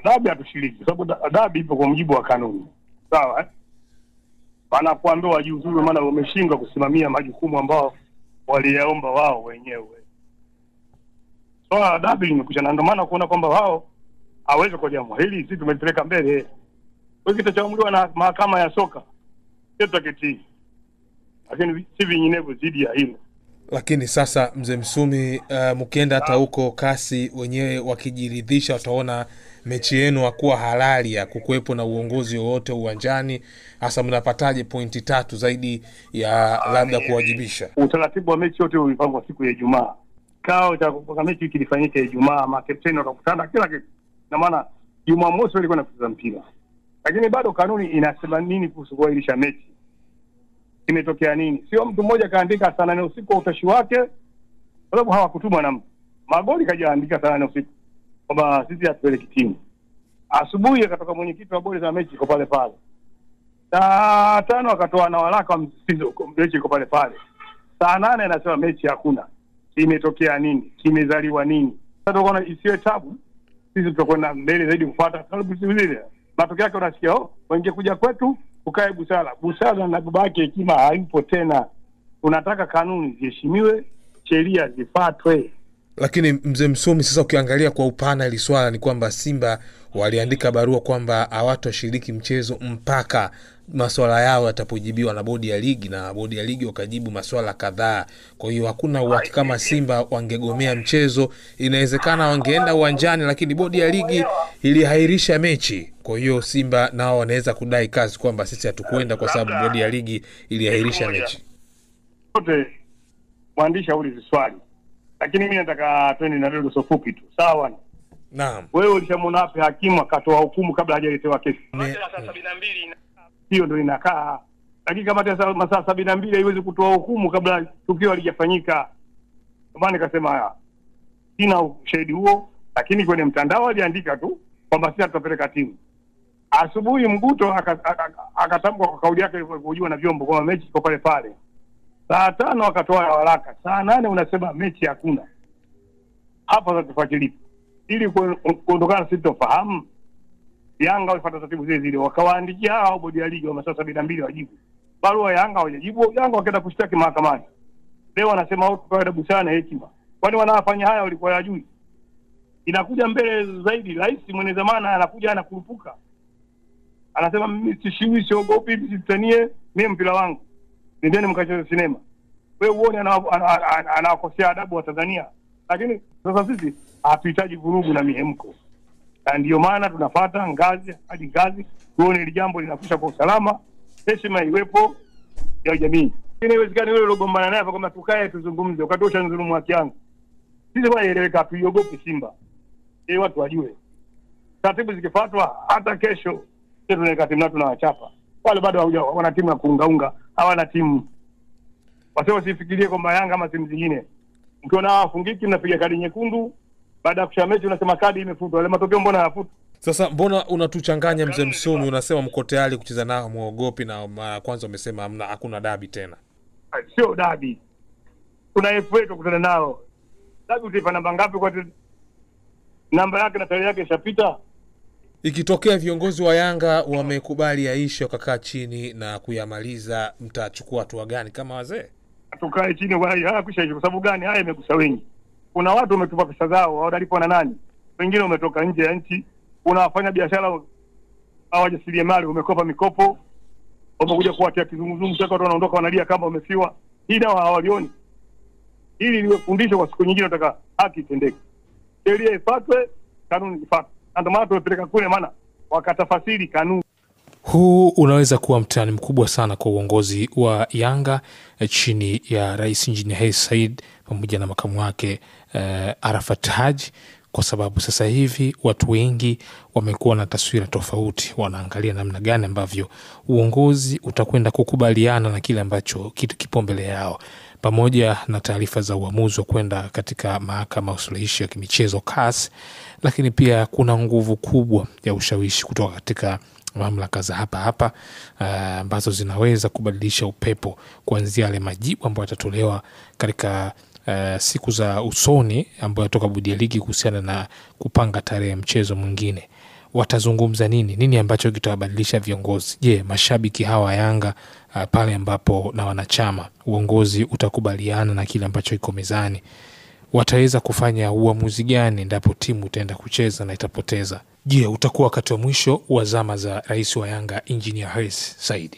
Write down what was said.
Dabi hatushiriki sababu dabi ipo kwa mujibu wa kanuni. Sawa Wanapoambiwa wajiuzuru maana wameshindwa kusimamia majukumu ambao waliyaomba wao wenyewe. Dabi imekuja na ndio maana kuona kwamba wao hawezi kwa jambo hili sisi tumepeleka mbele. Wewe kitachamuliwa na mahakama ya soka. Tutaketi. Lakini si vinginevyo zidi ya hilo. Lakini sasa Mzee Msumi, mkienda hata huko kasi wenyewe wakijiridhisha wataona mechi yenu hakuwa halali ya kukuepo na uongozi wote uwanjani, hasa mnapataje pointi 3 zaidi ya labda kuwajibisha? Utaratibu wa mechi yote ulipangwa siku ya Ijumaa. Kao cha kupanga mechi kilifanyika Ijumaa, makapteni watakutana kila kitu. Na maana Jumamosi walikuwa kucheza mpira. Lakini bado kanuni inasema nini kuhusu kuahirisha mechi? Kimetokea nini? Sio mtu mmoja kaandika saa 8 usiku kwa utashi wake, kwa sababu hawakutumwa na mtu. Magoli kajaandika saa 8 usiku kwamba sisi hatupeleki timu. Asubuhi akatoka mwenyekiti wa bodi za mechi iko pale pale. Saa 5 akatoa na waraka wa msisitizo mechi iko pale pale. Saa 8 anasema mechi hakuna. Kimetokea nini? Kimezaliwa nini? Sasa tunaona isiwe tabu. Sisi tutakwenda mbele zaidi kufuata sababu zile. Matokeo yake unasikia wengine kuja kwetu ukae busara na babake hekima haipo tena. Unataka kanuni ziheshimiwe, sheria zifuatwe. Lakini Mzee Msumi, sasa ukiangalia kwa upana ili swala ni kwamba Simba waliandika barua kwamba hawatashiriki mchezo mpaka masuala yao yatapojibiwa na bodi ya ligi, na bodi ya ligi wakajibu masuala kadhaa. Kwa hiyo hakuna uhakika kama Simba wangegomea mchezo. Inawezekana wangeenda uwanjani lakini bodi ya ligi ilihairisha mechi. Kwa hiyo Simba nao wanaweza kudai kazi kwamba sisi hatukwenda kwa sababu bodi ya ligi ilihairisha mechi. Wote mwandishi aulize swali. Lakini mimi nataka twende na ndio fupi tu. Sawa? Naam. Wewe ulishamwona wapi hakimu akatoa hukumu kabla hajaletewa kesi? Masaa 72 hiyo ndio inakaa. Lakini kama masaa 72 haiwezi kutoa hukumu kabla tukio halijafanyika. Kwa maana nikasema sina ushahidi huo, lakini kwenye mtandao aliandika tu kwamba sisi tutapeleka timu. Asubuhi Mguto akatamka kwa kauli yake ilivyokujiwa na vyombo kwamba mechi iko pale pale. Saa 5 akatoa waraka. Saa 8 unasema mechi hakuna. Hapa sasa tufuatilie. Ili kuondokana sitofahamu, Yanga walifuata taratibu zile wakawaandikia hao bodi ya ligi wa masaa 72 wajibu. Barua Yanga hawajibu, Yanga wakaenda kushtaki mahakamani. Leo wanasema wao tukaenda busana hekima. Kwani wanafanya haya walikuwa hawajui? Inakuja mbele zaidi rais mwenye zamana anakuja anakurupuka. Anasema mimi sishiwi siogopi msitanie mimi mpira wangu. Nendeni mkacheze sinema. Wewe uone anawakosea adabu wa Tanzania. Lakini sasa sisi hatuhitaji vurugu na mihemko. Na ndio maana tunafuata ngazi hadi ngazi tuone ile jambo linafusha kwa usalama, heshima iwepo ya jamii. Inawezekana yule ulogombana naye kwamba tukae tuzungumze ukatosha nzulumu haki yangu. Sisi waeleweka tuiogope Simba. Watu wajue. Taratibu zikifuatwa hata kesho sisi tunaweka timu na tunawachapa. Wale bado wana timu ya kuungaunga, hawana timu. Wasio sifikirie kwamba Yanga ama timu zingine. Mkiona wafungiki mnapiga kadi nyekundu, baada ya kusha mechi unasema kadi imefutwa. Wale matokeo mbona hayafutwi? Sasa mbona unatuchanganya Mzee Msumi? Unasema mko tayari kucheza nao muogopi, na kwanza umesema hakuna dabi tena. Sio dabi. Kuna FA tukutana nao. Dabi utaipa namba ngapi kwa namba yake na tarehe yake ishapita? Ikitokea viongozi wa Yanga wamekubali yaisha wakakaa chini na kuyamaliza, mtachukua hatua gani kama wazee? Tukae chini wala kushaisha kwa sababu gani? Haya imegusa wengi. Kuna watu wametupa pesa zao, hawalipo na nani? Wengine wametoka nje ya nchi, unawafanya biashara hawajasiriamali, umekopa mikopo, wamekuja kuatia kizunguzungu chako, watu wanaondoka wanalia kama wamefiwa. Hii nao hawalioni. Hili liwe fundisho kwa siku nyingine, nataka haki itendeke. Sheria ifuatwe, kanuni ifuatwe. Ndio maana tumepeleka kule maana wakatafasiri kanuni. Huu unaweza kuwa mtihani mkubwa sana kwa uongozi wa Yanga chini ya Rais Injinia Hersi Said pamoja na makamu wake Arafat Haji, kwa sababu sasa hivi watu wengi wamekuwa na taswira tofauti. Wanaangalia namna gani ambavyo uongozi utakwenda kukubaliana na kile ambacho kipo mbele yao, pamoja na taarifa za uamuzi wa kwenda katika mahakama ya usuluhishi ya kimichezo CAS. Lakini pia kuna nguvu kubwa ya ushawishi kutoka katika mamlaka za hapa ambazo zinaweza kubadilisha upepo kuanzia yale majibu ambayo yatatolewa katika siku za usoni ambayo toka bodi ya ligi kuhusiana na kupanga tarehe mchezo mwingine, watazungumza nini ambacho kitawabadilisha viongozi? Je, mashabiki hawa Yanga pale ambapo na wanachama uongozi utakubaliana na kile ambacho iko mezani, wataweza kufanya uamuzi gani endapo timu itaenda kucheza na itapoteza? Je, utakuwa wakati wa mwisho wa zama za rais wa Yanga Engineer Hersi Said?